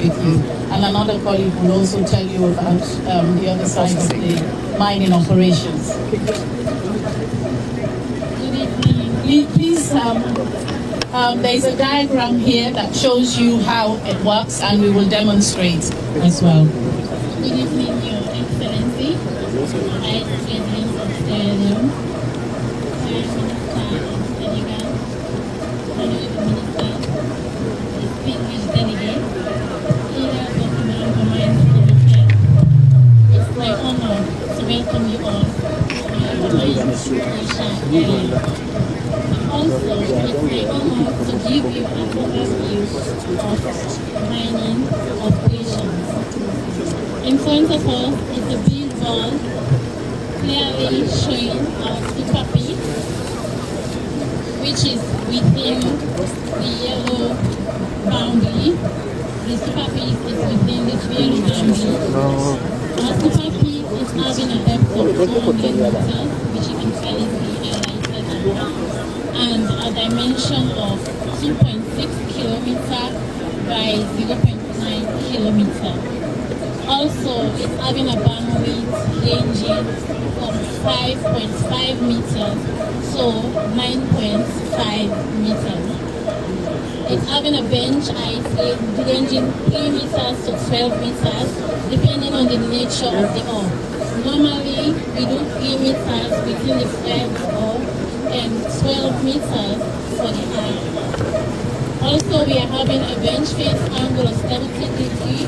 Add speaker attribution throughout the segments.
Speaker 1: with you. And another colleague will also tell you about the other side of the mining operations.
Speaker 2: Good evening.
Speaker 1: Please, there's a diagram here that shows you how it works, and we will demonstrate as well.
Speaker 2: Good evening, Your Excellency. I President of the Leone, Prime Minister of Senegal, Honorable Minister, distinguished delegates, leaders of the Mohamed Commission. It's my honor to welcome you all to my Mohamed Commission. Also, it's my honor to give you an overview of mining operations. In front of us is a big wall clearly showing our super pit, which is within the yellow boundary. The super pit is within the yellow boundary. Our super pit is having a depth of 200 meters, which you can clearly see highlighted, and a dimension of 2.6 kilometers by 0.9 kilometers. Also, it's having a bandwidth ranging from 5.5 meters to 9.5 meters. It's having a bench height ranging 3 meters to 12 meters, depending on the nature of the ore. Normally, we do 3 meters within the flag ore and 12 meters for the iron. Also, we are having a bench face angle of 70 degrees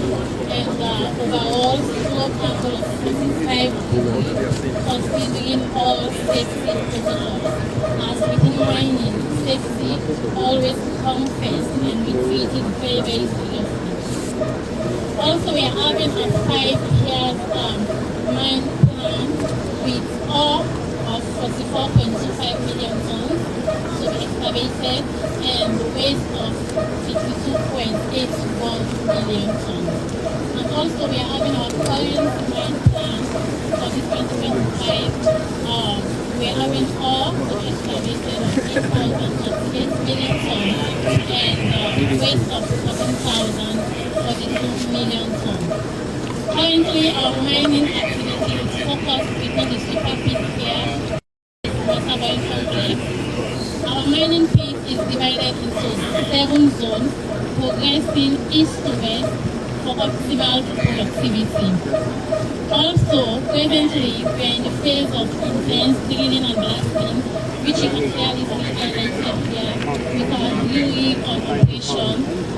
Speaker 2: and overall slope angle of 45 degrees, considering all safety protocols. As within mining, safety always comes first, and we treat it very, very seriously. Also, we are having a 5-year mine plan with ore of 44.25 million tons to be excavated and waste of 52.81 million tons. And also we are having our current mine plan for this 2025. We are having ore to be excavated of 8,038 million tons and waste of 7,042 million tons. Currently, our mining activity is focused within the super pit here, water complex. Our mining pit is divided into 7 zones, progressing east to west for optimal productivity. Also, presently, we are in the phase of intense drilling and blasting, which you can clearly see highlighted here with our drill rig on operation,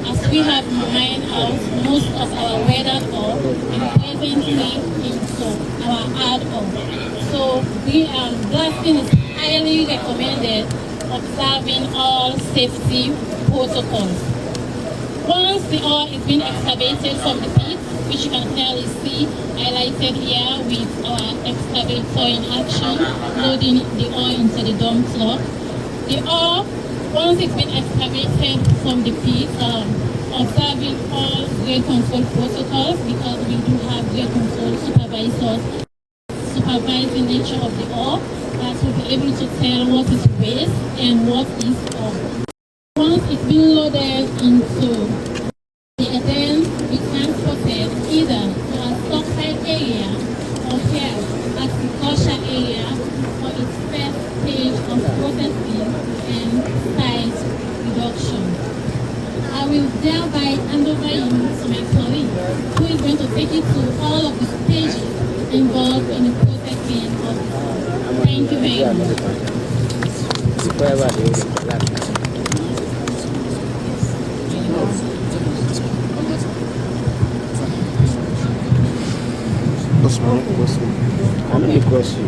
Speaker 2: as we have mined out most of our weathered ore and presently into our hard ore. So, blasting is highly recommended, observing all safety protocols. Once the ore is being excavated from the pit, which you can clearly see highlighted here with our excavator in action, loading the ore into the dump truck. The ore, once it's been excavated from the pit, observing all grade control protocols, because we do have grade control supervisors supervising nature of the ore, that will be able to tell what is waste and what is ore. Once it's been loaded into the then be transported either to a stockpile area or here at the crusher area for its first stage of processing and size reduction. I will thereby hand over you to my colleague, who is going to take you through all of the stages involved in the processing of the ore. Thank you very much.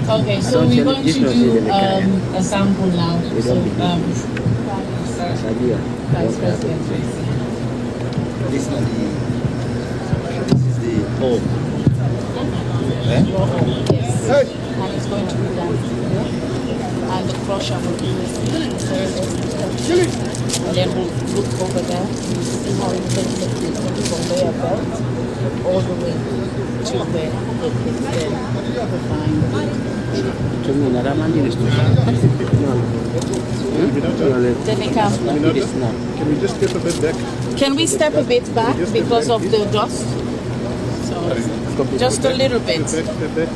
Speaker 1: Okay, so we're going to do a sample now. So, Vice President.
Speaker 3: This is the hole.
Speaker 1: Yes. And it's going to be done here. And the crusher will be this. And then we'll look over there. You see how it takes the conveyor belt all the way to
Speaker 3: Can we just step a bit back?
Speaker 1: Can we step a bit back because of the dust? So, just a little bit.
Speaker 3: Step back.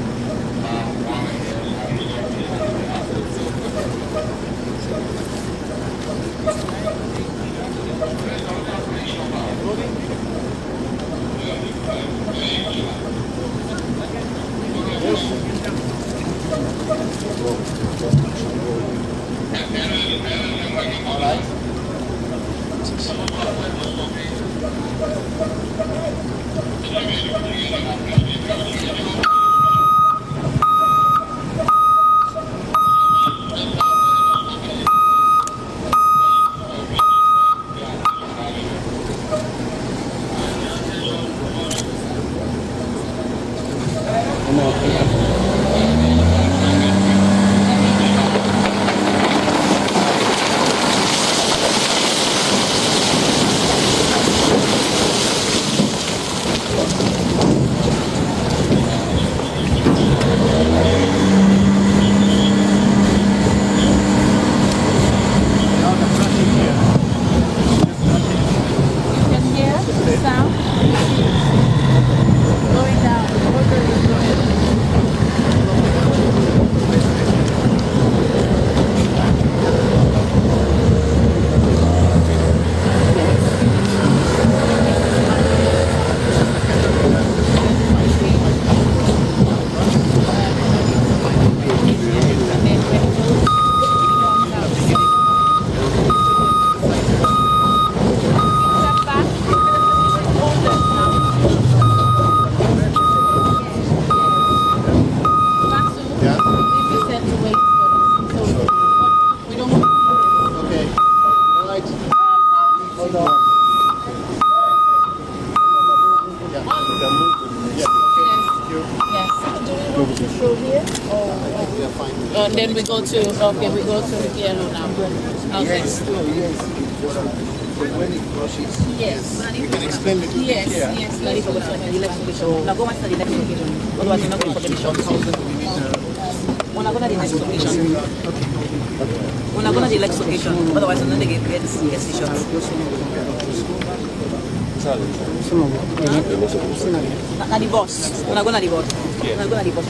Speaker 1: And then we go to, okay, we go to Jalloh now. Okay.
Speaker 3: When it crashes,
Speaker 1: Yes.
Speaker 3: you can explain it.
Speaker 1: Yes, yes. Let's go to the next one.
Speaker 4: Una gonna the next location, otherwise I'm gonna get CS shots. Na the boss. Una gonna the boss. Una gonna the boss.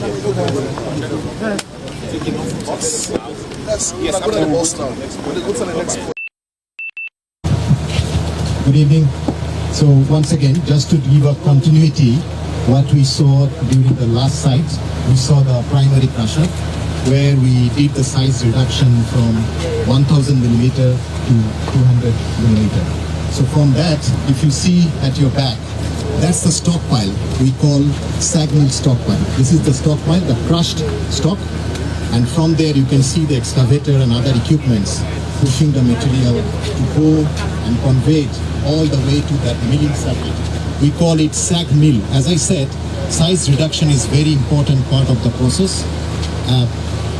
Speaker 3: Yes, I'm going to boss now. What's on the next point?
Speaker 5: Good evening. So once again, just to give a continuity, what we saw during the last site, we saw the primary crusher, where we did the size reduction from 1000 millimeter to 200 millimeter. So from that, if you see at your back, that's the stockpile we call sag mill stockpile. This is the stockpile, the crushed stock. And from there you can see the excavator and other equipments pushing the material to go and convey it all the way to that milling circuit. We call it sag mill. As I said, size reduction is very important part of the process.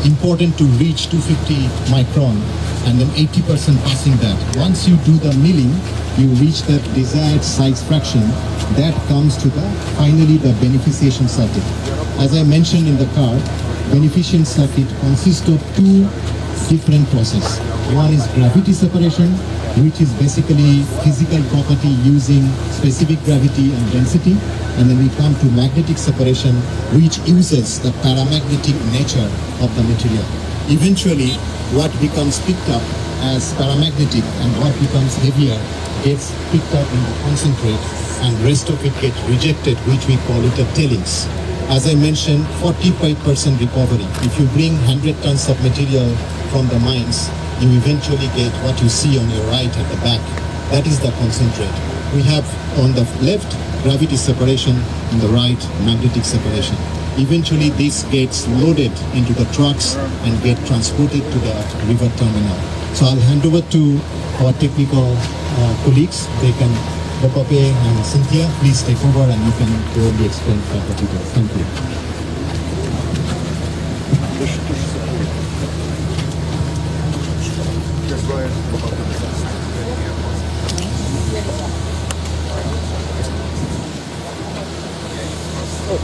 Speaker 5: Important to reach 250 micron and then 80% passing that. Once you do the milling, you reach that desired size fraction. That comes to finally the beneficiation circuit. As I mentioned in the card, beneficiation circuit consists of two different processes. One is gravity separation, which is basically physical property using specific gravity and density. And then we come to magnetic separation, which uses the paramagnetic nature of the material. Eventually, what becomes picked up as paramagnetic and what becomes heavier gets picked up in the concentrate, and rest of it gets rejected, which we call it a tailings. As I mentioned, 45% recovery. If you bring 100 tons of material from the mines, you eventually get what you see on your right at the back. That is the concentrate. We have on the left gravity separation, on the right magnetic separation. Eventually this gets loaded into the trucks and get transported to the river terminal. So I'll hand over to our technical colleagues. They can, Bopape and Cynthia, please take over and you can clearly explain further details. Thank you.
Speaker 2: Where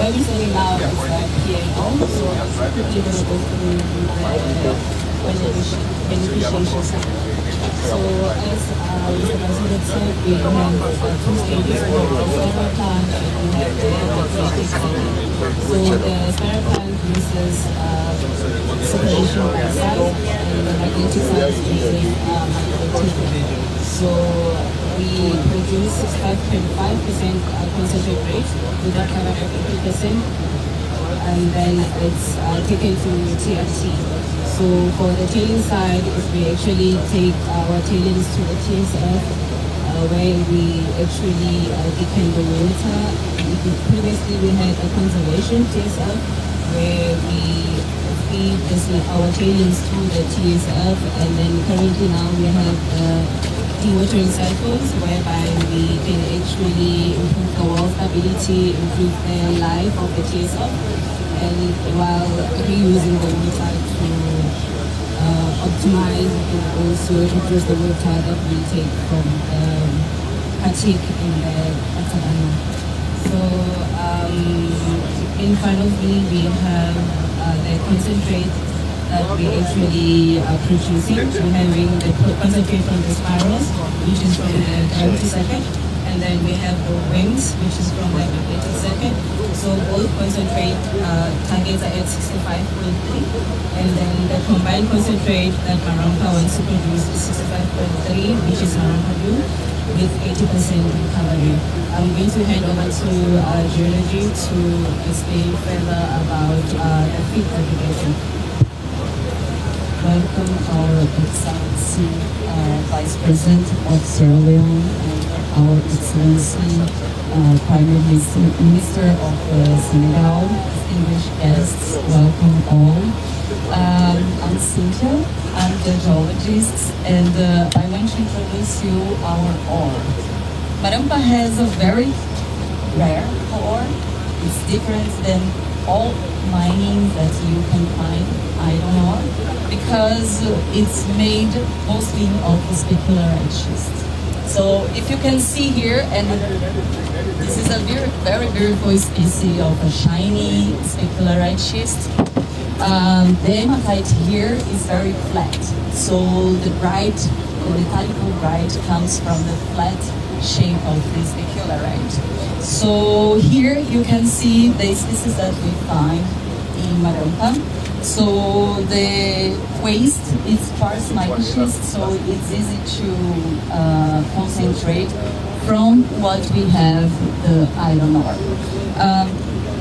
Speaker 2: we're sitting now is P&O, so I'm quickly going to go through the beneficiation cycle. So as Mr. President said, we have two stages for the spiral plant and we have the magnetic cycle. So the spiral plant uses separation by size and the magnetic side uses magnetic. So we produce 65.5% concentrate rate with a cover of 80%, and then it's taken to TFT. So for the tailing side, is we actually take our tailings to the TSF, where we actually decan the water. Previously we had a conservation TSF, where we feed our tailings to the TSF, and then currently now we have dewatering cycles, whereby we can actually improve the wall stability, improve the life of the TSF, and while reusing the water to optimize and also reduce the water that we take from Patik in the Atadana. So in front of me we have the concentrate that we actually are producing. We're having the concentrate from the spirals, which is from the gravity circuit, and then we have the wings, which is from the magnetic circuit. So both concentrate targets are at 65.3, and then the combined concentrate that Marampa wants to produce is 65.3, which is Marampa blue, with 80% recovery. I'm going to hand over to geology to explain further about the feed aggregation.
Speaker 6: Welcome our Excellency Vice President of Sierra Leone and our Excellency Prime Minister of Senegal, distinguished guests, welcome all. I'm Cynthia, I'm the geologist, and I want to introduce you our ore. Marampa has a very rare ore. It's different than all mining that you can find iron ore, because it's made mostly of specularite schist. So if you can see here, and this is a very beautiful species of a shiny specularite schist. The hematite here is very flat. So the metallic bright comes from the flat shape of the specularite. So here you can see the species that we find in Marampa. So the waste is sparse schist, so it's easy to concentrate from what we have, the iron ore.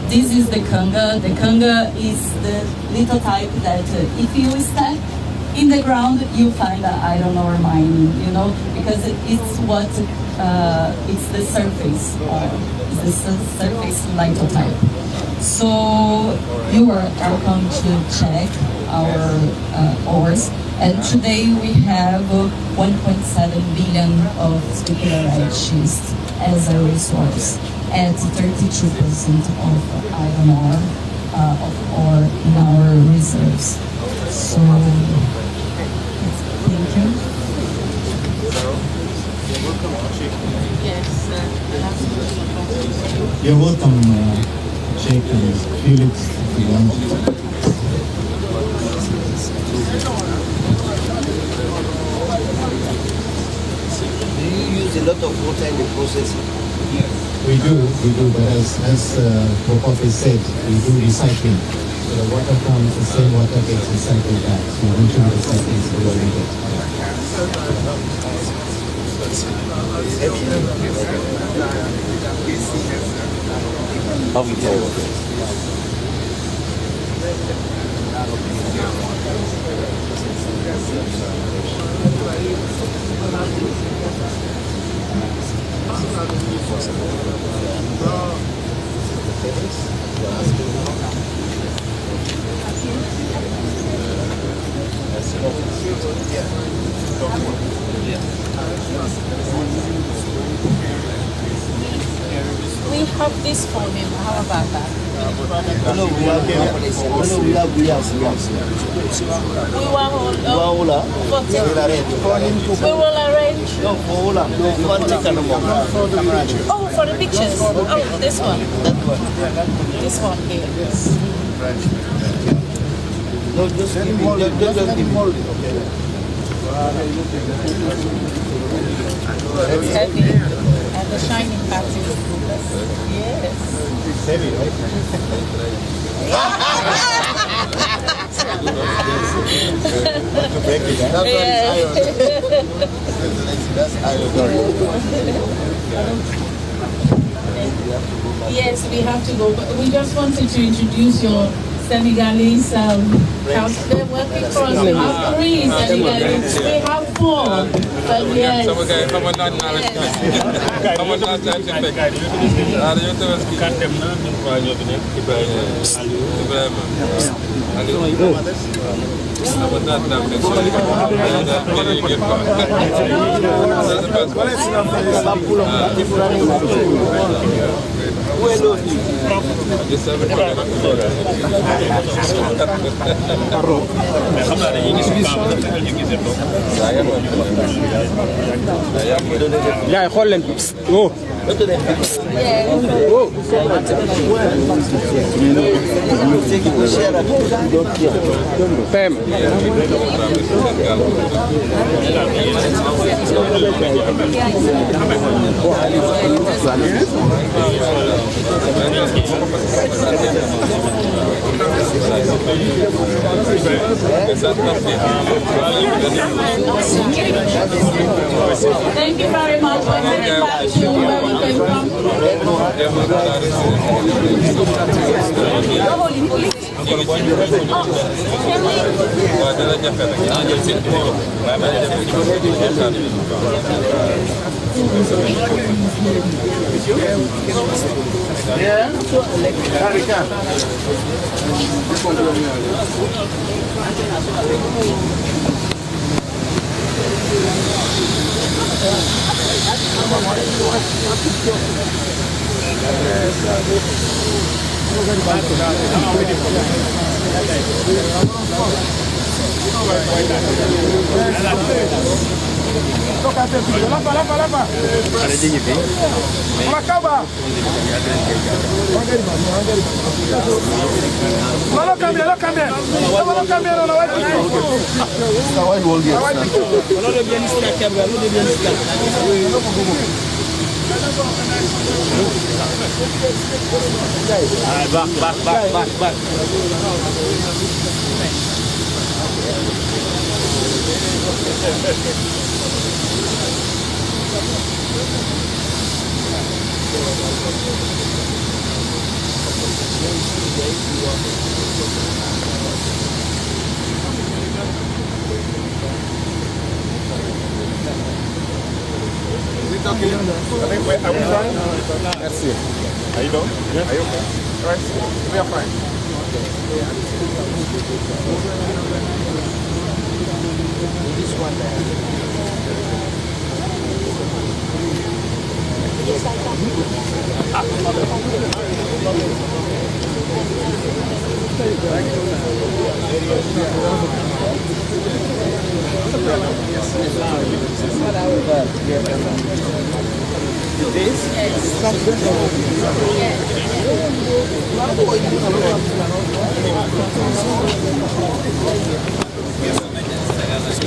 Speaker 6: This is the kanga. The kanga is the little type that if you step in the ground, you find the iron ore mine, you know, because it's what, it's the surface, it's the surface lithotype. So you are welcome to check our ores. And today we have 1.7 billion of specularite schist as a resource, at 32% of iron ore in our reserves. So thank you.
Speaker 2: Yes,
Speaker 5: You're welcome, Sheikh and Felix, if you want.
Speaker 7: Do you use a lot of water in the processing?
Speaker 5: We do, but as Mohamed said, we do recycling. So the water comes, the same water gets recycled back. So eventually the cycle is
Speaker 8: We
Speaker 1: have this for him. How about that?
Speaker 7: No, we have. We
Speaker 1: will arrange.
Speaker 7: No, for Ola. You want to take a number?
Speaker 1: Oh, for the pictures. Oh, this one.
Speaker 7: That one.
Speaker 1: This one here.
Speaker 7: No, just give me. Just give me.
Speaker 1: It's heavy. And the shining part is yes.
Speaker 3: It's heavy, right?
Speaker 1: Yes, we have to go, but we just wanted to introduce your Senegalese house. They're working for us. We have 3 Senegalese. We have 4. But yes.
Speaker 8: Yeah, Holland. Oh. Pem.
Speaker 1: Thank you very much for coming back to where we came from.
Speaker 8: Back.
Speaker 3: Are we fine? Merci. Are you done? Yeah. Are you okay? All right. We are fine. This one there.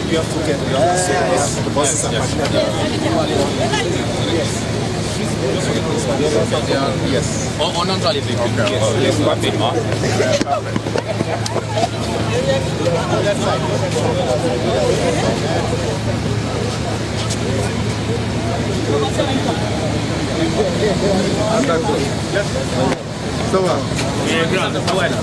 Speaker 3: You have to get the buses are yes. On entend les véhicules. Les rapidement. Ça va. Il est grand, ça va là.